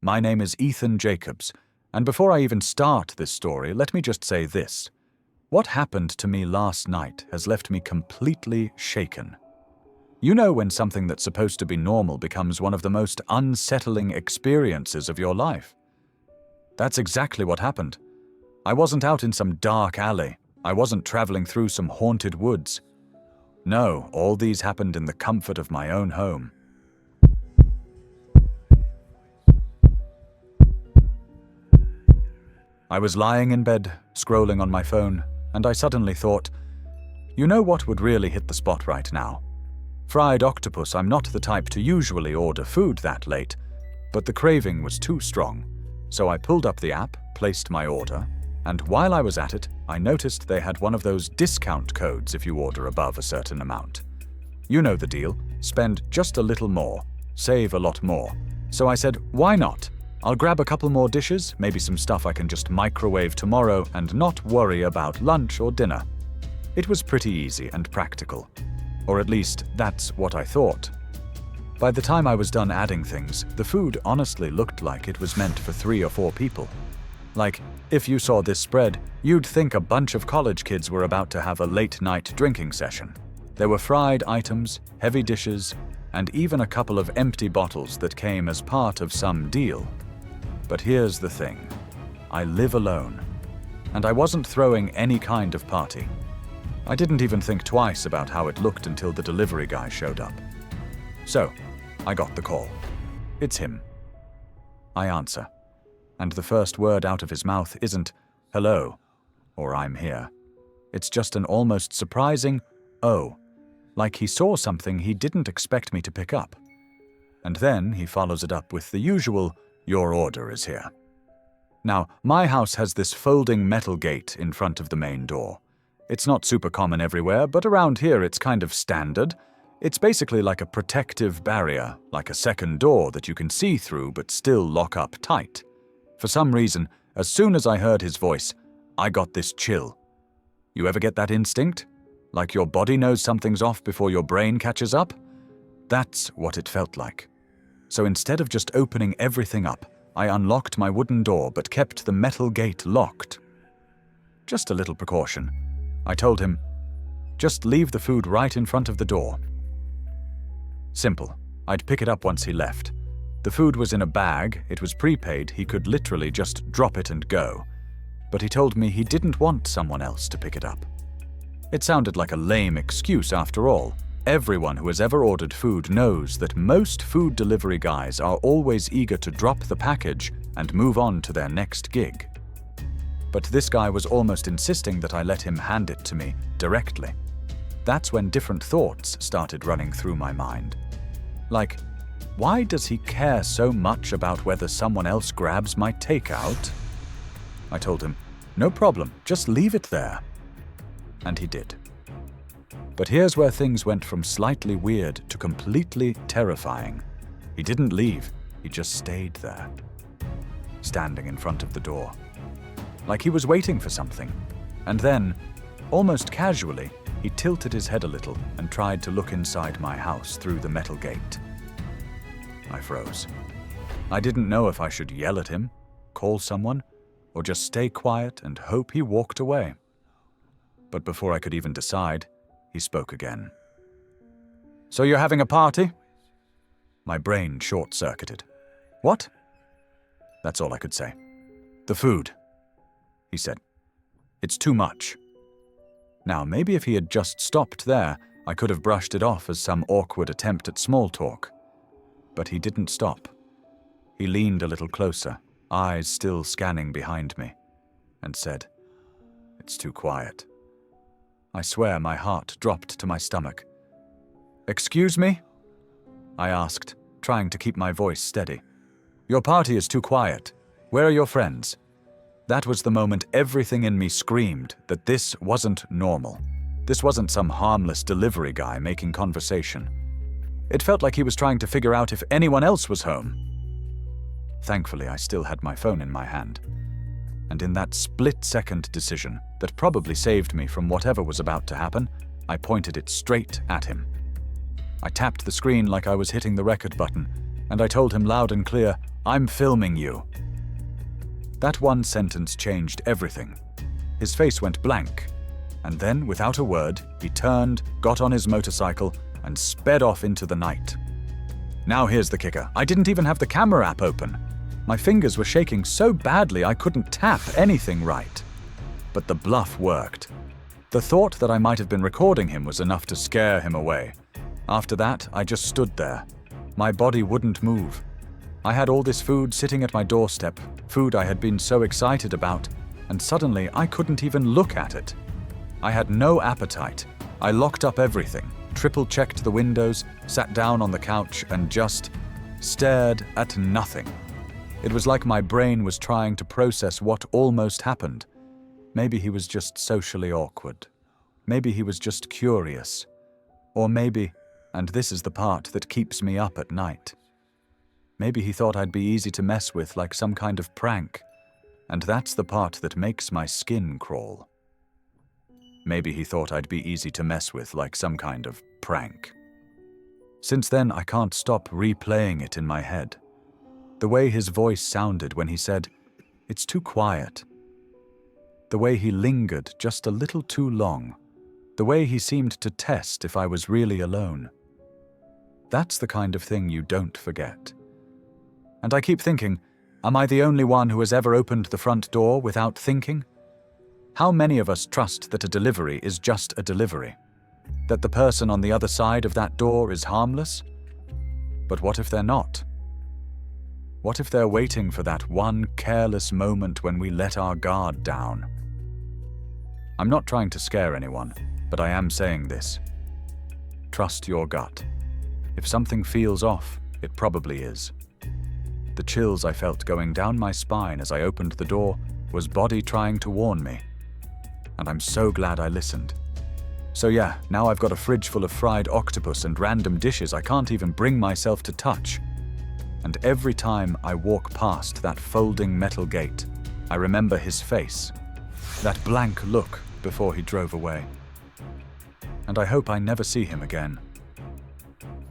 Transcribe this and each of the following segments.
My name is Ethan Jacobs, and before I even start this story, let me just say this. What happened to me last night has left me completely shaken. You know when something that's supposed to be normal becomes one of the most unsettling experiences of your life? That's exactly what happened. I wasn't out in some dark alley. I wasn't traveling through some haunted woods. No, all these happened in the comfort of my own home. I was lying in bed, scrolling on my phone, and I suddenly thought, you know what would really hit the spot right now? Fried octopus. I'm not the type to usually order food that late, but the craving was too strong. So I pulled up the app, placed my order, and while I was at it, I noticed they had one of those discount codes if you order above a certain amount. You know the deal, spend just a little more, save a lot more. So I said, why not? I'll grab a couple more dishes, maybe some stuff I can just microwave tomorrow and not worry about lunch or dinner. It was pretty easy and practical. Or at least, that's what I thought. By the time I was done adding things, the food honestly looked like it was meant for 3 or 4 people. Like, if you saw this spread, you'd think a bunch of college kids were about to have a late-night drinking session. There were fried items, heavy dishes, and even a couple of empty bottles that came as part of some deal. But here's the thing. I live alone, and I wasn't throwing any kind of party. I didn't even think twice about how it looked until the delivery guy showed up. So, I got the call. It's him. I answer, and the first word out of his mouth isn't, hello, or I'm here. It's just an almost surprising, oh, like he saw something he didn't expect me to pick up. And then he follows it up with the usual, your order is here. Now, my house has this folding metal gate in front of the main door. It's not super common everywhere, but around here it's kind of standard. It's basically like a protective barrier, like a second door that you can see through but still lock up tight. For some reason, as soon as I heard his voice, I got this chill. You ever get that instinct? Like your body knows something's off before your brain catches up? That's what it felt like. So instead of just opening everything up, I unlocked my wooden door but kept the metal gate locked. Just a little precaution. I told him, just leave the food right in front of the door. Simple. I'd pick it up once he left. The food was in a bag, it was prepaid, he could literally just drop it and go. But he told me he didn't want someone else to pick it up. It sounded like a lame excuse after all. Everyone who has ever ordered food knows that most food delivery guys are always eager to drop the package and move on to their next gig. But this guy was almost insisting that I let him hand it to me directly. That's when different thoughts started running through my mind. Like, why does he care so much about whether someone else grabs my takeout? I told him, no problem, just leave it there. And he did. But here's where things went from slightly weird to completely terrifying. He didn't leave, he just stayed there, standing in front of the door. Like he was waiting for something. And then, almost casually, he tilted his head a little and tried to look inside my house through the metal gate. I froze. I didn't know if I should yell at him, call someone, or just stay quiet and hope he walked away. But before I could even decide, he spoke again. So you're having a party? My brain short-circuited. What? That's all I could say. The food, he said. It's too much. Now, maybe if he had just stopped there, I could have brushed it off as some awkward attempt at small talk. But he didn't stop. He leaned a little closer, eyes still scanning behind me, and said, It's too quiet. I swear my heart dropped to my stomach. Excuse me? I asked, trying to keep my voice steady. Your party is too quiet. Where are your friends? That was the moment everything in me screamed that this wasn't normal. This wasn't some harmless delivery guy making conversation. It felt like he was trying to figure out if anyone else was home. Thankfully, I still had my phone in my hand. And in that split-second decision that probably saved me from whatever was about to happen, I pointed it straight at him. I tapped the screen like I was hitting the record button, and I told him loud and clear, I'm filming you." That one sentence changed everything. His face went blank, and then, without a word, he turned, got on his motorcycle, and sped off into the night. Now here's the kicker. I didn't even have the camera app open. My fingers were shaking so badly I couldn't tap anything right. But the bluff worked. The thought that I might have been recording him was enough to scare him away. After that, I just stood there. My body wouldn't move. I had all this food sitting at my doorstep, food I had been so excited about, and suddenly I couldn't even look at it. I had no appetite. I locked up everything, triple-checked the windows, sat down on the couch, and just stared at nothing. It was like my brain was trying to process what almost happened. Maybe he was just socially awkward. Maybe he was just curious. Or maybe, and this is the part that keeps me up at night, maybe he thought I'd be easy to mess with like some kind of prank. And that's the part that makes my skin crawl. Maybe he thought I'd be easy to mess with like some kind of prank. Since then, I can't stop replaying it in my head. The way his voice sounded when he said, "It's too quiet." The way he lingered just a little too long. The way he seemed to test if I was really alone. That's the kind of thing you don't forget. And I keep thinking, am I the only one who has ever opened the front door without thinking? How many of us trust that a delivery is just a delivery? That the person on the other side of that door is harmless? But what if they're not? What if they're waiting for that one careless moment when we let our guard down? I'm not trying to scare anyone, but I am saying this. Trust your gut. If something feels off, it probably is. The chills I felt going down my spine as I opened the door was body trying to warn me. And I'm so glad I listened. So yeah, now I've got a fridge full of fried octopus and random dishes I can't even bring myself to touch. And every time I walk past that folding metal gate, I remember his face, that blank look before he drove away. And I hope I never see him again.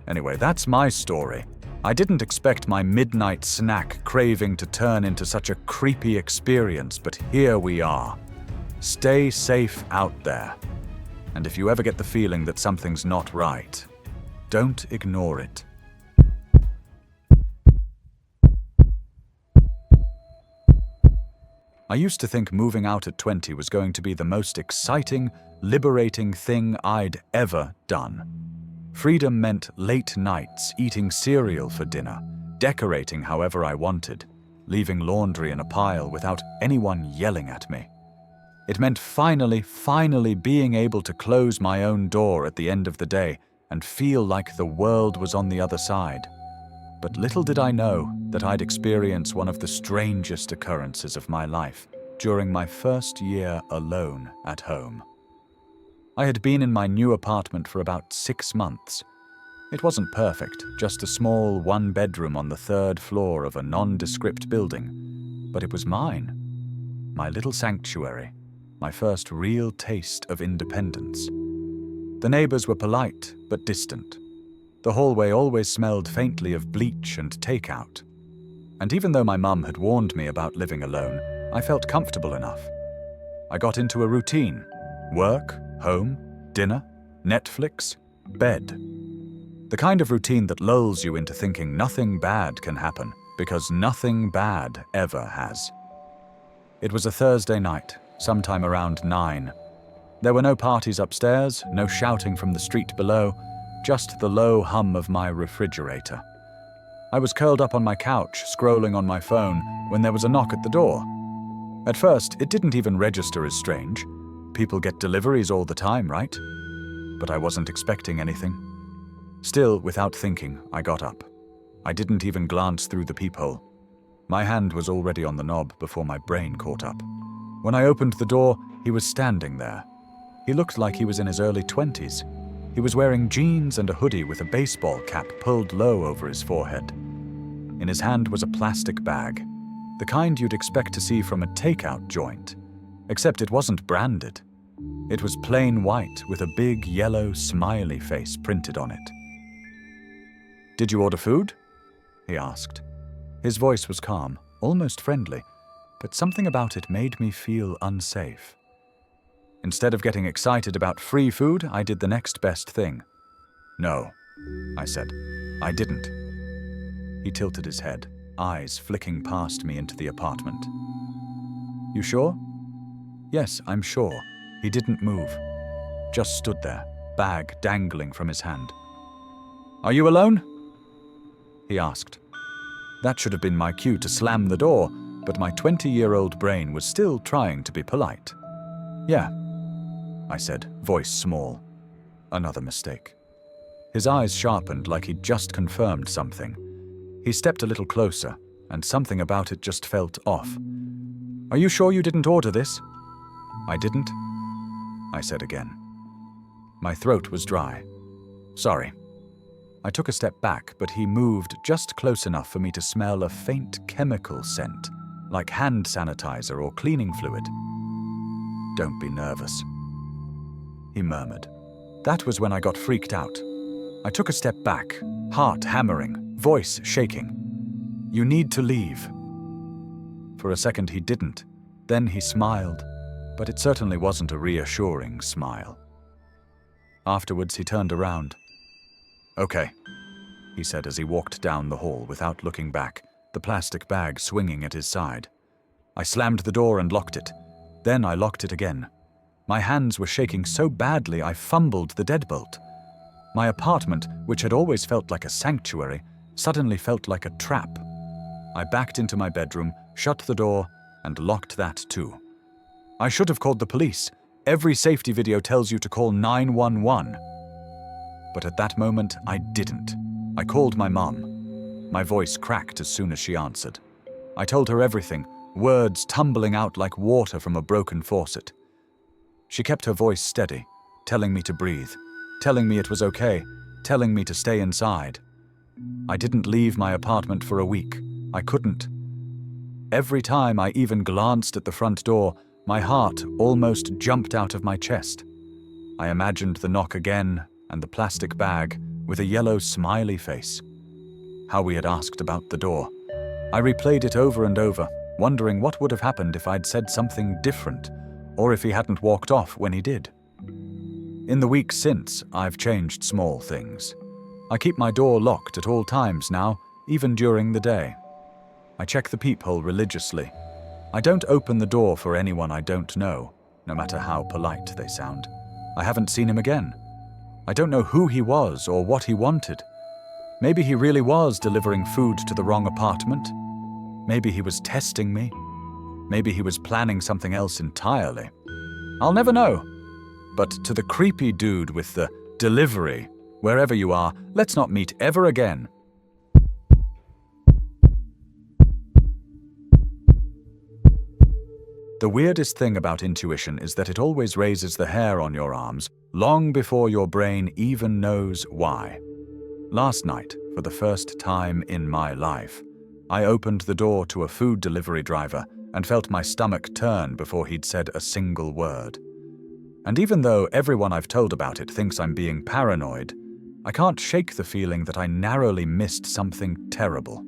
Anyway, that's my story. I didn't expect my midnight snack craving to turn into such a creepy experience, but here we are. Stay safe out there. And if you ever get the feeling that something's not right, don't ignore it. I used to think moving out at 20 was going to be the most exciting, liberating thing I'd ever done. Freedom meant late nights, eating cereal for dinner, decorating however I wanted, leaving laundry in a pile without anyone yelling at me. It meant finally being able to close my own door at the end of the day and feel like the world was on the other side. But little did I know that I'd experience one of the strangest occurrences of my life during my first year alone at home. I had been in my new apartment for about 6 months. It wasn't perfect, just a small one-bedroom on the 3rd floor of a nondescript building, but it was mine. My little sanctuary, my first real taste of independence. The neighbors were polite but distant. The hallway always smelled faintly of bleach and takeout. And even though my mum had warned me about living alone, I felt comfortable enough. I got into a routine: work, home, dinner, Netflix, bed. The kind of routine that lulls you into thinking nothing bad can happen, because nothing bad ever has. It was a Thursday night, sometime around 9. There were no parties upstairs, no shouting from the street below, just the low hum of my refrigerator. I was curled up on my couch, scrolling on my phone, when there was a knock at the door. At first, it didn't even register as strange. People get deliveries all the time, right? But I wasn't expecting anything. Still, without thinking, I got up. I didn't even glance through the peephole. My hand was already on the knob before my brain caught up. When I opened the door, he was standing there. He looked like he was in his early 20s. He was wearing jeans and a hoodie with a baseball cap pulled low over his forehead. In his hand was a plastic bag, the kind you'd expect to see from a takeout joint, except it wasn't branded. It was plain white with a big yellow smiley face printed on it. "Did you order food?" he asked. His voice was calm, almost friendly, but something about it made me feel unsafe. Instead of getting excited about free food, I did the next best thing. "No," I said. "I didn't." He tilted his head, eyes flicking past me into the apartment. "You sure?" "Yes, I'm sure." He didn't move, just stood there, bag dangling from his hand. "Are you alone?" he asked. That should have been my cue to slam the door, but my 20-year-old brain was still trying to be polite. "Yeah," I said, voice small. Another mistake. His eyes sharpened like he'd just confirmed something. He stepped a little closer, and something about it just felt off. "Are you sure you didn't order this?" "I didn't," I said again. My throat was dry. "Sorry." I took a step back, but he moved just close enough for me to smell a faint chemical scent, like hand sanitizer or cleaning fluid. "Don't be nervous," he murmured. That was when I got freaked out. I took a step back, heart hammering, voice shaking. "You need to leave." For a second he didn't. Then he smiled, but it certainly wasn't a reassuring smile. Afterwards he turned around. "Okay," he said as he walked down the hall without looking back, the plastic bag swinging at his side. I slammed the door and locked it. Then I locked it again. My hands were shaking so badly I fumbled the deadbolt. My apartment, which had always felt like a sanctuary, suddenly felt like a trap. I backed into my bedroom, shut the door, and locked that too. I should have called the police. Every safety video tells you to call 911. But at that moment, I didn't. I called my mom. My voice cracked as soon as she answered. I told her everything, words tumbling out like water from a broken faucet. She kept her voice steady, telling me to breathe, telling me it was okay, telling me to stay inside. I didn't leave my apartment for a week. I couldn't. Every time I even glanced at the front door, my heart almost jumped out of my chest. I imagined the knock again and the plastic bag with a yellow smiley face. How we had asked about the door. I replayed it over and over, wondering what would have happened if I'd said something different, or if he hadn't walked off when he did. In the weeks since, I've changed small things. I keep my door locked at all times now, even during the day. I check the peephole religiously. I don't open the door for anyone I don't know, no matter how polite they sound. I haven't seen him again. I don't know who he was or what he wanted. Maybe he really was delivering food to the wrong apartment. Maybe he was testing me. Maybe he was planning something else entirely. I'll never know. But to the creepy dude with the delivery, wherever you are, let's not meet ever again. The weirdest thing about intuition is that it always raises the hair on your arms long before your brain even knows why. Last night, for the first time in my life, I opened the door to a food delivery driver and felt my stomach turn before he'd said a single word. And even though everyone I've told about it thinks I'm being paranoid, I can't shake the feeling that I narrowly missed something terrible.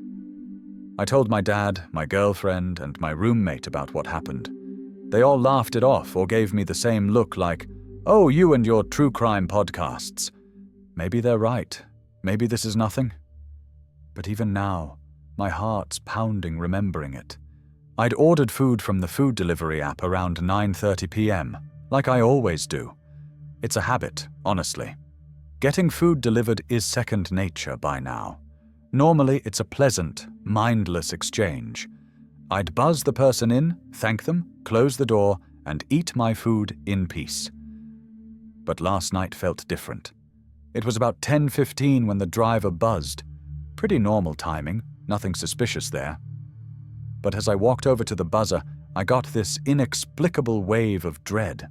I told my dad, my girlfriend, and my roommate about what happened. They all laughed it off or gave me the same look like, "Oh, you and your true crime podcasts." Maybe they're right. Maybe this is nothing. But even now, my heart's pounding remembering it. I'd ordered food from the food delivery app around 9:30 p.m., like I always do. It's a habit, honestly. Getting food delivered is second nature by now. Normally, it's a pleasant, mindless exchange. I'd buzz the person in, thank them, close the door, and eat my food in peace. But last night felt different. It was about 10:15 when the driver buzzed. Pretty normal timing, nothing suspicious there. But as I walked over to the buzzer, I got this inexplicable wave of dread.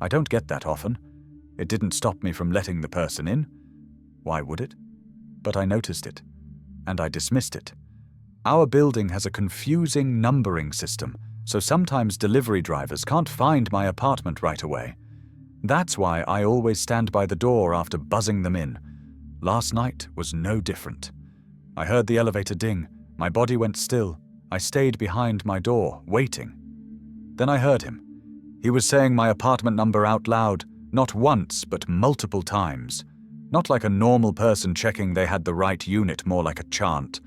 I don't get that often. It didn't stop me from letting the person in. Why would it? But I noticed it, and I dismissed it. Our building has a confusing numbering system, so sometimes delivery drivers can't find my apartment right away. That's why I always stand by the door after buzzing them in. Last night was no different. I heard the elevator ding, My body went still. I stayed behind my door, waiting. Then I heard him. He was saying my apartment number out loud, not once, but multiple times. Not like a normal person checking they had the right unit, more like a chant.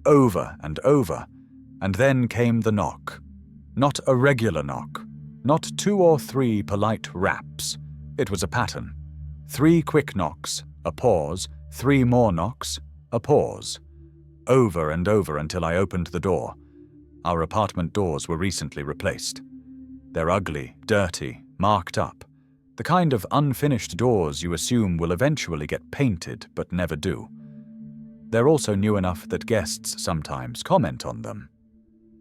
Over and over. And then came the knock. Not a regular knock. Not 2 or 3 polite raps. It was a pattern. 3 quick knocks, a pause, 3 more knocks, a pause. Over and over until I opened the door. Our apartment doors were recently replaced. They're ugly, dirty, marked up. The kind of unfinished doors you assume will eventually get painted but never do. They're also new enough that guests sometimes comment on them.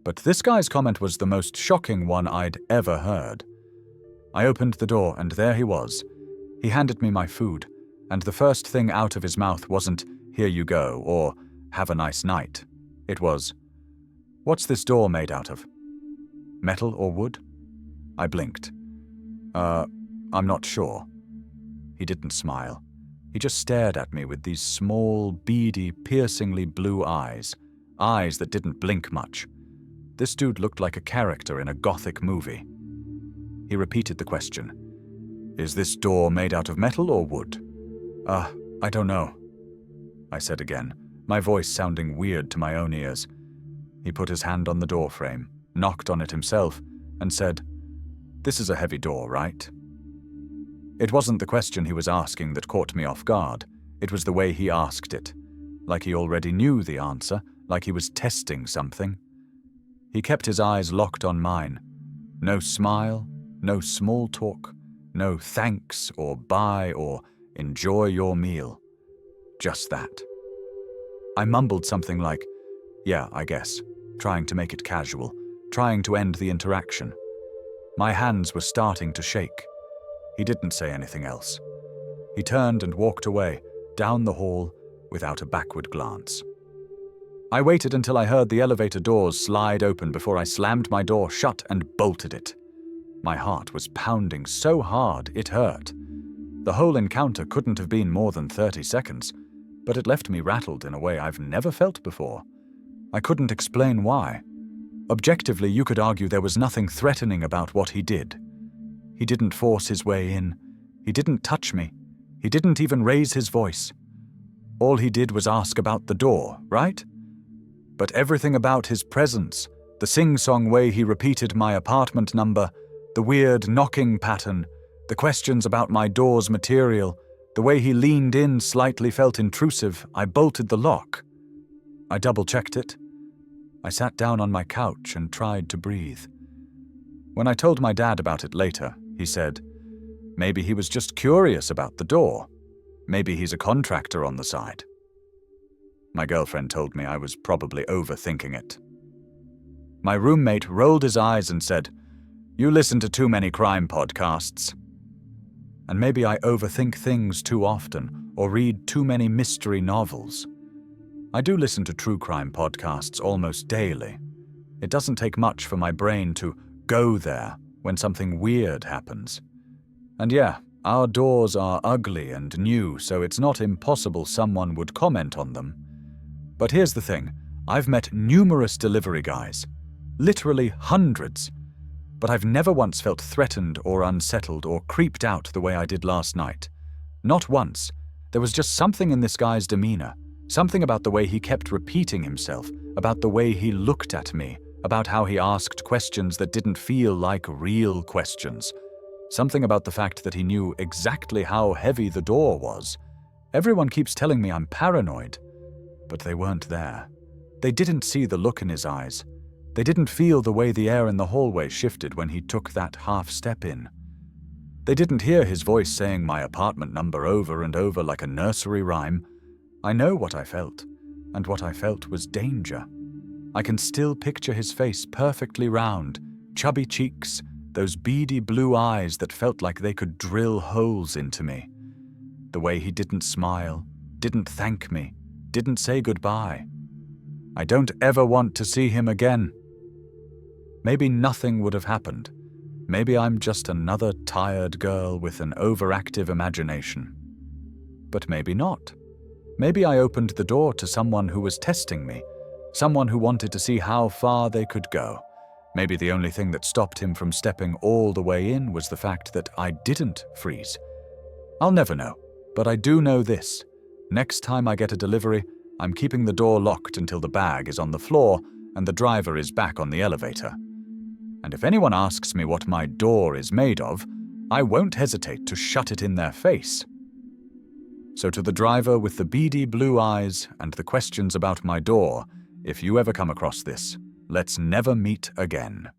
But this guy's comment was the most shocking one I'd ever heard. I opened the door and there he was. He handed me my food, and the first thing out of his mouth wasn't, "Here you go," or "Have a nice night." It was, "What's this door made out of? Metal or wood?" I blinked. I'm not sure." He didn't smile. He just stared at me with these small, beady, piercingly blue eyes. Eyes that didn't blink much. This dude looked like a character in a gothic movie. He repeated the question. "Is this door made out of metal or wood?" I don't know," I said again, my voice sounding weird to my own ears. He put his hand on the door frame, knocked on it himself, and said, "This is a heavy door, right?" It wasn't the question he was asking that caught me off guard. It was the way he asked it. Like he already knew the answer, like he was testing something. He kept his eyes locked on mine. No smile, no small talk, no thanks or bye or enjoy your meal. Just that. I mumbled something like, "Yeah, I guess," trying to make it casual, trying to end the interaction. My hands were starting to shake. He didn't say anything else. He turned and walked away, down the hall, without a backward glance. I waited until I heard the elevator doors slide open before I slammed my door shut and bolted it. My heart was pounding so hard it hurt. The whole encounter couldn't have been more than 30 seconds, but it left me rattled in a way I've never felt before. I couldn't explain why. Objectively, you could argue there was nothing threatening about what he did. He didn't force his way in. He didn't touch me. He didn't even raise his voice. All he did was ask about the door, right? But everything about his presence, the sing-song way he repeated my apartment number, the weird knocking pattern, the questions about my door's material, the way he leaned in slightly felt intrusive. I bolted the lock. I double-checked it. I sat down on my couch and tried to breathe. When I told my dad about it later, he said, "Maybe he was just curious about the door. Maybe he's a contractor on the side." My girlfriend told me I was probably overthinking it. My roommate rolled his eyes and said, "You listen to too many crime podcasts." And maybe I overthink things too often or read too many mystery novels. I do listen to true crime podcasts almost daily. It doesn't take much for my brain to go there when something weird happens. And yeah, our doors are ugly and new, so it's not impossible someone would comment on them. But here's the thing, I've met numerous delivery guys, literally hundreds, but I've never once felt threatened or unsettled or creeped out the way I did last night. Not once. There was just something in this guy's demeanor, something about the way he kept repeating himself, about the way he looked at me, about how he asked questions that didn't feel like real questions. Something about the fact that he knew exactly how heavy the door was. Everyone keeps telling me I'm paranoid, but they weren't there. They didn't see the look in his eyes. They didn't feel the way the air in the hallway shifted when he took that half step in. They didn't hear his voice saying my apartment number over and over like a nursery rhyme. I know what I felt, and what I felt was danger. I can still picture his face perfectly round, chubby cheeks, those beady blue eyes that felt like they could drill holes into me. The way he didn't smile, didn't thank me, didn't say goodbye. I don't ever want to see him again. Maybe nothing would have happened. Maybe I'm just another tired girl with an overactive imagination. But maybe not. Maybe I opened the door to someone who was testing me, Someone who wanted to see how far they could go. Maybe the only thing that stopped him from stepping all the way in was the fact that I didn't freeze. I'll never know, but I do know this. Next time I get a delivery, I'm keeping the door locked until the bag is on the floor and the driver is back on the elevator. And if anyone asks me what my door is made of, I won't hesitate to shut it in their face. So to the driver with the beady blue eyes and the questions about my door, if you ever come across this, let's never meet again.